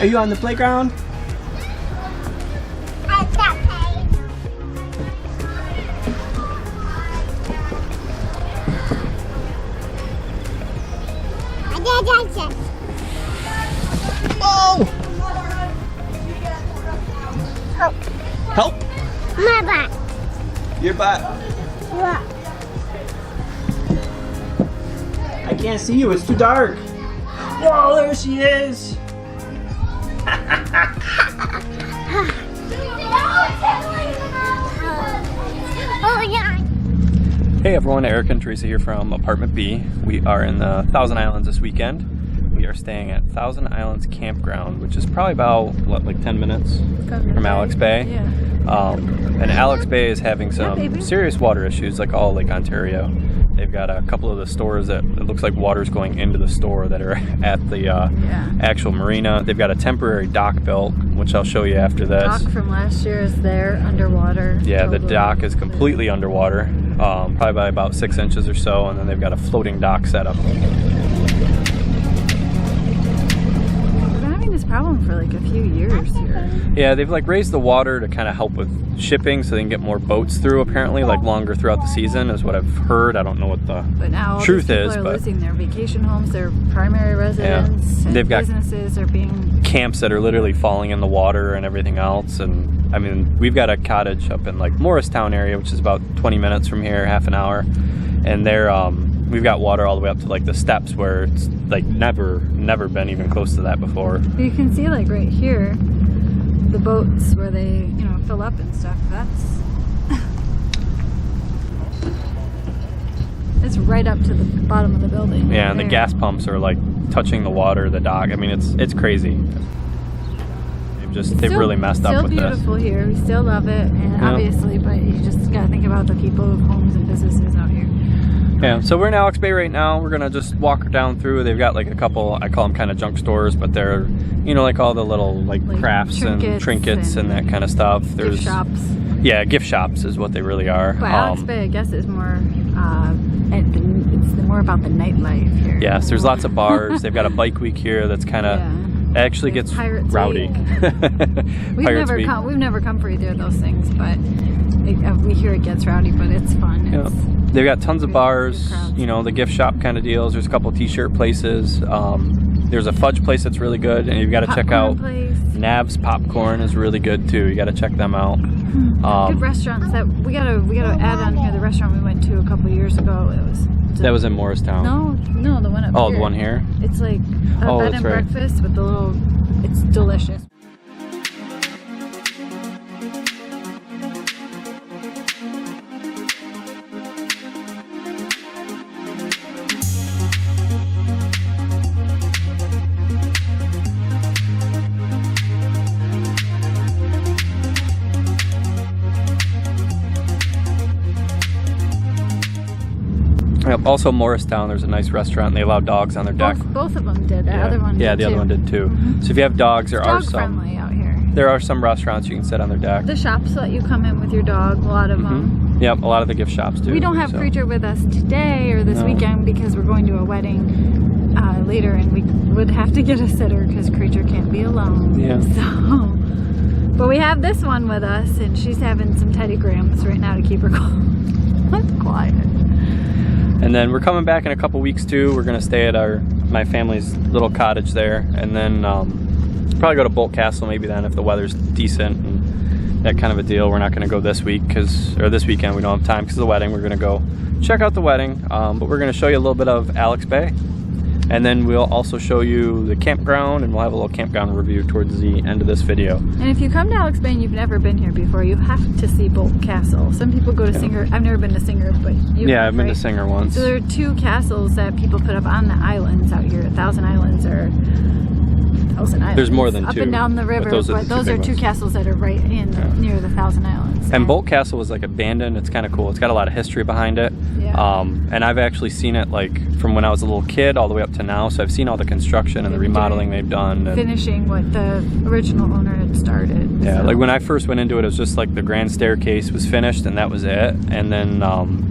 Are you on the playground? Oh! Help. Help! My butt. Your butt. What? I can't see you, it's too dark. Whoa, there she is! Oh, yeah. Hey everyone, Eric and Teresa here from Apartment B. We are in the Thousand Islands this weekend. We are staying at Thousand Islands Campground, which is probably about, what, like 10 minutes from Alex Bay? Yeah. And Alex Bay is having some serious water issues, like all Lake Ontario. They've got a couple of the stores that it looks like water's going into the store that are at the actual marina. They've got a temporary dock built, which I'll show you after this. Dock from last year is there, underwater. Yeah, totally. The dock is completely underwater, probably by about 6 inches or so, and then they've got a floating dock set up. This problem for like a few years here. Yeah, they've like raised the water to kind of help with shipping so they can get more boats through, apparently, like longer throughout the season is what I've heard. I don't know what the truth is, but losing their vacation homes, their primary residence, and they've got businesses are being camps that are literally falling in the water and everything else. And I mean, we've got a cottage up in like Morristown area, which is about 20 minutes from here, half an hour, and they're we've got water all the way up to like the steps where it's like never been even close to that before. You can see like right here, the boats where they, fill up and stuff. That's it's right up to the bottom of the building. Yeah, and the gas pumps are like touching the water, the dock. I mean, it's crazy. They've really messed up with this. Still beautiful here. We still love it, and obviously, but you just gotta think about the people with homes and businesses out here. Yeah, so we're in Alex Bay right now. We're gonna just walk down through. They've got like a couple, I call them kind of junk stores, but they're, like all the little like crafts and trinkets and that kind of stuff. There's gift shops. Yeah, gift shops is what they really are. But Alex Bay, I guess, is more, it's more about the nightlife here. Yes, there's lots of bars. They've got a bike week here that's kind of, it actually gets rowdy. We've never come for either of those things, but we hear it gets rowdy, but it's fun. Yeah. They've got tons of bars, the gift shop kind of deals. There's a couple t-shirt places. There's a fudge place that's really good, and you've got to check out Nav's Popcorn is really good too. You got to check them out. Good restaurants that we gotta add on here. The restaurant we went to a couple years ago. That was in Morristown. No, the one up here. Oh, the one here. It's like a bed and breakfast with the little. It's delicious. Also, Morristown, there's a nice restaurant. They allow dogs on their deck. Both of them did. The other one did the other one did too. So if you have dogs, there are some. Friendly out here. There are some restaurants you can sit on their deck. The shops let you come in with your dog. A lot of them. Yep, a lot of the gift shops do. We don't have Creature with us today or this weekend because we're going to a wedding later, and we would have to get a sitter because Creature can't be alone. Yeah. So, but we have this one with us, and she's having some Teddy Grahams right now to keep her quiet. And then we're coming back in a couple weeks too. We're gonna stay at my family's little cottage there, and then probably go to Bolt Castle maybe then if the weather's decent and that kind of a deal. We're not gonna go this week this weekend we don't have time because of the wedding. We're gonna go check out the wedding, but we're gonna show you a little bit of Alex Bay, and then we'll also show you the campground, and we'll have a little campground review towards the end of this video. And if you come to Alex Bay and you've never been here before, you have to see Bolt Castle. Some people go to Singer. I've never been to Singer, but I've been to Singer once. So there are two castles that people put up on the islands out here. 1,000 Islands or 1,000 Islands. There's more than up two. Up and down the river, but those are two castles that are right in near the 1,000 Islands. And Bolt Castle was like abandoned. It's kind of cool. It's got a lot of history behind it. Yeah. And I've actually seen it like from when I was a little kid all the way up to now. So I've seen all the construction and the remodeling they've done. And finishing what the original owner had started. yeah, so. like when I first went into it, it was just like the grand staircase was finished and that was it. And then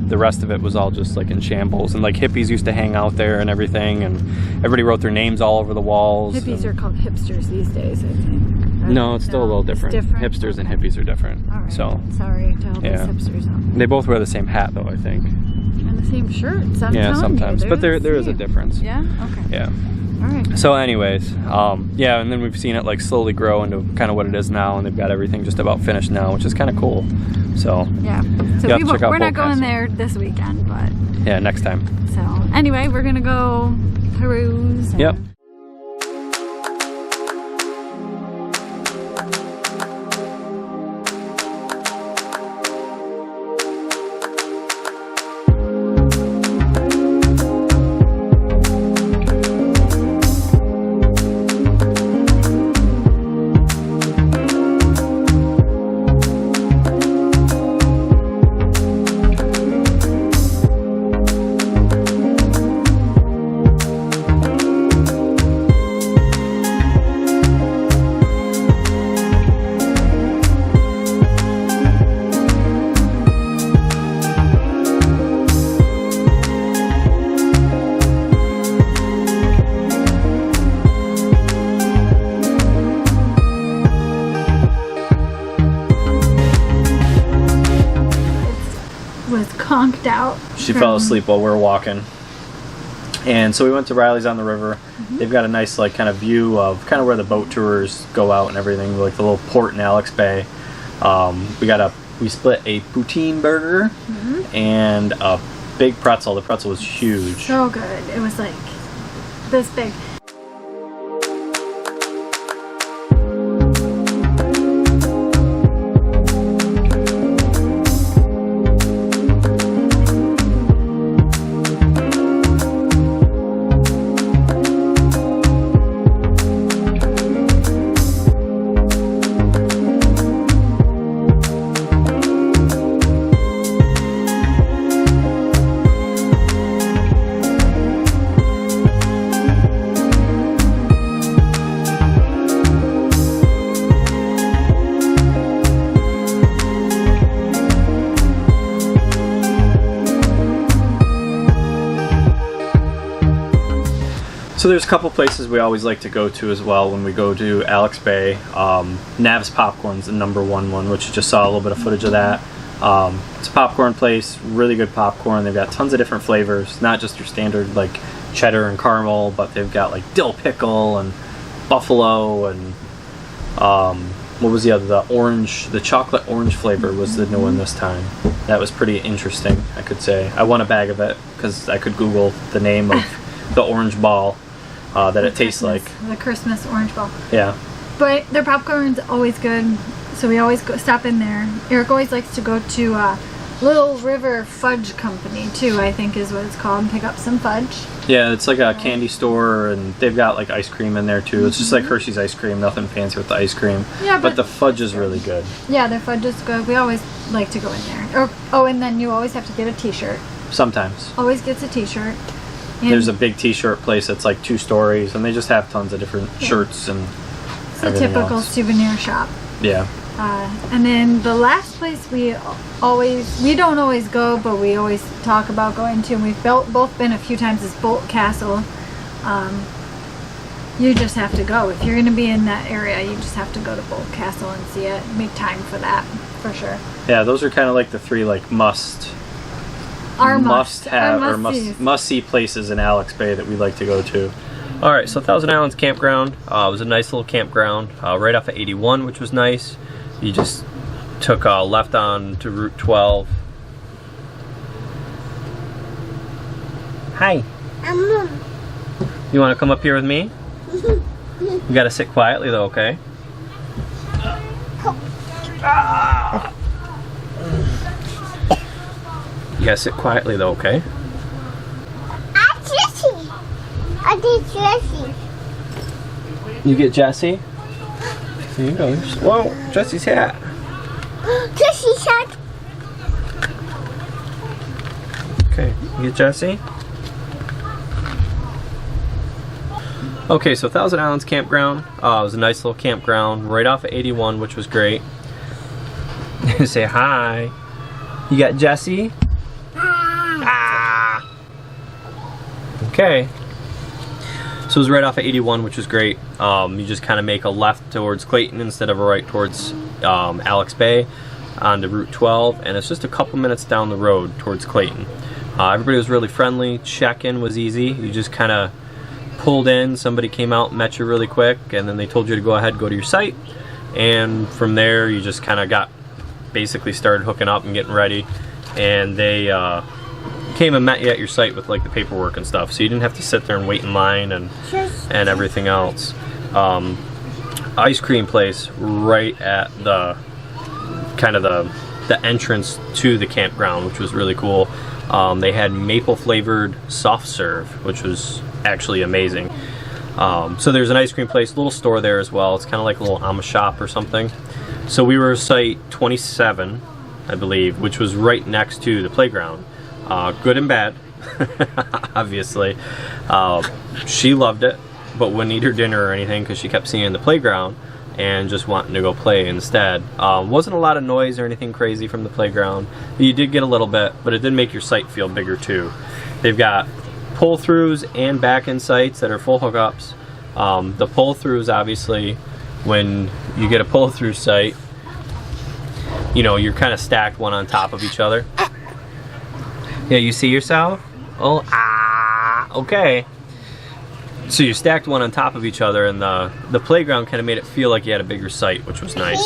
the rest of it was all just like in shambles. And like hippies used to hang out there and everything. And everybody wrote their names all over the walls. Hippies are called hipsters these days, I think. No, it's still a little different. Different. Hipsters and hippies are different. All right. So sorry to all those yeah. hipsters out there. They both wear the same hat though, I think. And the same shirts. I'm Yeah, telling sometimes. you, But there is a difference. Yeah? Okay. Yeah. All right. So anyways, yeah, and then we've seen it like slowly grow into kind of what it is now, and they've got everything just about finished now, which is kind of cool. So yeah. So you have to check out we're not Bolt going Castle. there this weekend, but Yeah, next time. so anyway, we're gonna go peruse. And Yep. was conked out. She from- fell asleep while we were walking. And so we went to Riley's on the river. They've got a nice like kind of view of kind of where the boat tours go out and everything, like the little port in Alex Bay. We split a poutine burger and a big pretzel. The pretzel was huge. So good. It was like this big. So there's a couple places we always like to go to as well when we go to Alex Bay. Nav's Popcorn's the #1 one, which you just saw a little bit of footage of that. It's a popcorn place, really good popcorn. They've got tons of different flavors, not just your standard like cheddar and caramel, but they've got like dill pickle and buffalo and what was the other? The chocolate orange flavor was the new one this time. That was pretty interesting, I could say. I won a bag of it because I could Google the name of the orange ball that it tastes like. The Christmas orange ball. Yeah. But their popcorn's always good, so we always stop in there. Eric always likes to go to Little River Fudge Company too, I think is what it's called, and pick up some fudge. Yeah, it's like a candy store, and they've got like ice cream in there too. It's just like Hershey's ice cream, nothing fancy with the ice cream. Yeah, but the fudge is really good. Yeah, their fudge is good. We always like to go in there. And then you always have to get a t-shirt. Sometimes. Always gets a t-shirt. And There's a big t-shirt place that's like 2 stories, and they just have tons of different shirts and it's a everything typical else. souvenir shop. Yeah. And then the last place we don't always go, but we always talk about going to, and we've both been a few times, is Bolt Castle. You just have to go. If you're going to be in that area, you just have to go to Bolt Castle and see it. Make time for that, for sure. Yeah, those are kind of like the 3 like must see places in Alex Bay that we like to go to. All right, so Thousand Islands Campground was a nice little campground right off of 81, which was nice. You just took left on to Route 12. Hi. You want to come up here with me? You got to sit quietly though, okay? You got to sit quietly though, okay? I did Jessie. You get Jessie? Here you go. Whoa, Jessie's hat. Jessie said, Okay, you get Jessie? Okay, so Thousand Islands Campground was a nice little campground right off of 81, which was great. Say hi. You got Jesse? Ah. Okay. So it was right off of 81, which was great. You just kind of make a left towards Clayton instead of a right towards Alex Bay onto Route 12, and it's just a couple minutes down the road towards Clayton. Everybody was really friendly. Check-in was easy. You just kind of pulled in, somebody came out and met you really quick, and then they told you to go ahead, go to your site, and from there you just kind of basically started hooking up and getting ready, and they came and met you at your site with like the paperwork and stuff, so you didn't have to sit there and wait in line and everything else. Ice cream place right at the kind of the entrance to the campground, which was really cool. They had maple flavored soft serve, which was actually amazing. So there's an ice cream place, little store there as well. It's kind of like a little Amish shop or something. So we were site 27, I believe, which was right next to the playground. Good and bad, obviously. She loved it, but wouldn't eat her dinner or anything because she kept seeing the playground and just wanting to go play instead. Wasn't a lot of noise or anything crazy from the playground. You did get a little bit, but it did make your site feel bigger too. They've got pull-throughs and back-in sites that are full hookups. The pull-throughs, obviously, when you get a pull-through site, you know, you're kind of stacked one on top of each other. Yeah, you see yourself? Oh, okay. So you stacked one on top of each other, and the playground kind of made it feel like you had a bigger site, which was nice.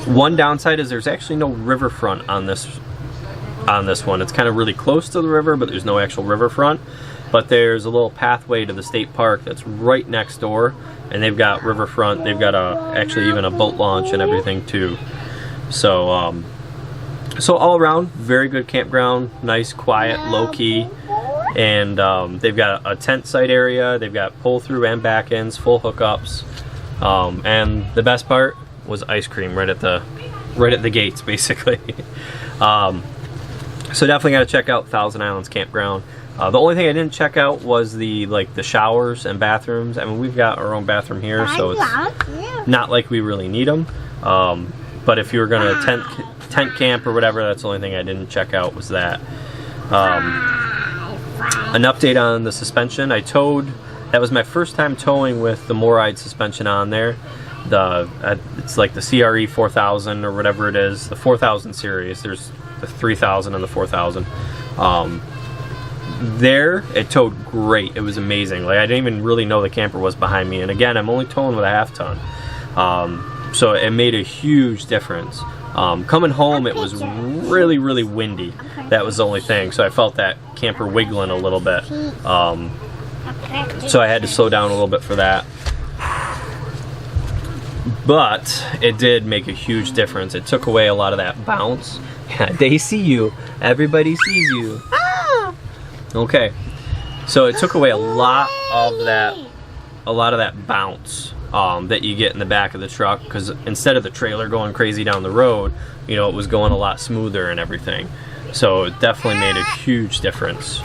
One downside is there's actually no riverfront on this one. It's kind of really close to the river, but there's no actual riverfront. But there's a little pathway to the state park that's right next door, and they've got riverfront. They've got actually even a boat launch and everything too. So so all around, very good campground, nice, quiet, low key. And they've got a tent site area, they've got pull-through and back-ends, full hookups, and the best part was ice cream right at the gates, basically. So definitely got to check out Thousand Islands Campground. The only thing I didn't check out was the showers and bathrooms. I mean, we've got our own bathroom here, so it's not like we really need them. But if you were gonna tent camp or whatever, that's the only thing I didn't check out was that. An update on the suspension. I towed, that was my first time towing with the Moride suspension on there. It's like the CRE 4000 or whatever it is, the 4000 series. There's the 3000 and the 4000. There, it towed great. It was amazing. Like, I didn't even really know the camper was behind me. And again, I'm only towing with a half ton. So it made a huge difference. Coming home, it was really, really windy. That was the only thing. So I felt that camper wiggling a little bit. So I had to slow down a little bit for that. But it did make a huge difference. It took away a lot of that bounce. Yeah, they see you. Everybody sees you. Okay. So it took away a lot of that bounce that you get in the back of the truck, because instead of the trailer going crazy down the road, you know, it was going a lot smoother and everything. So it definitely made a huge difference.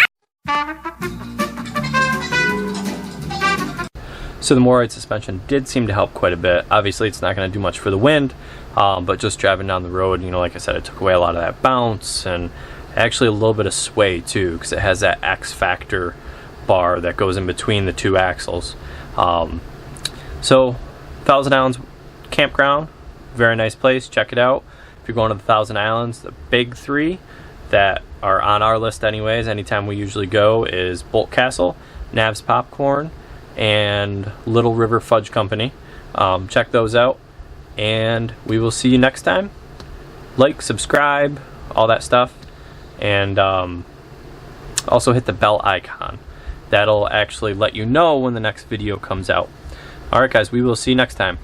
So the Moride suspension did seem to help quite a bit. Obviously it's not going to do much for the wind, but just driving down the road, you know, like I said, it took away a lot of that bounce and actually a little bit of sway too, because it has that X Factor bar that goes in between the two axles. So Thousand Islands Campground, very nice place, check it out. If you're going to the Thousand Islands, the big three that are on our list anyways, anytime we usually go, is Bolt Castle, Nav's Popcorn, and Little River Fudge Company. Check those out, and we will see you next time. Like, subscribe, all that stuff, and also hit the bell icon. That'll actually let you know when the next video comes out. Alright guys, we will see you next time.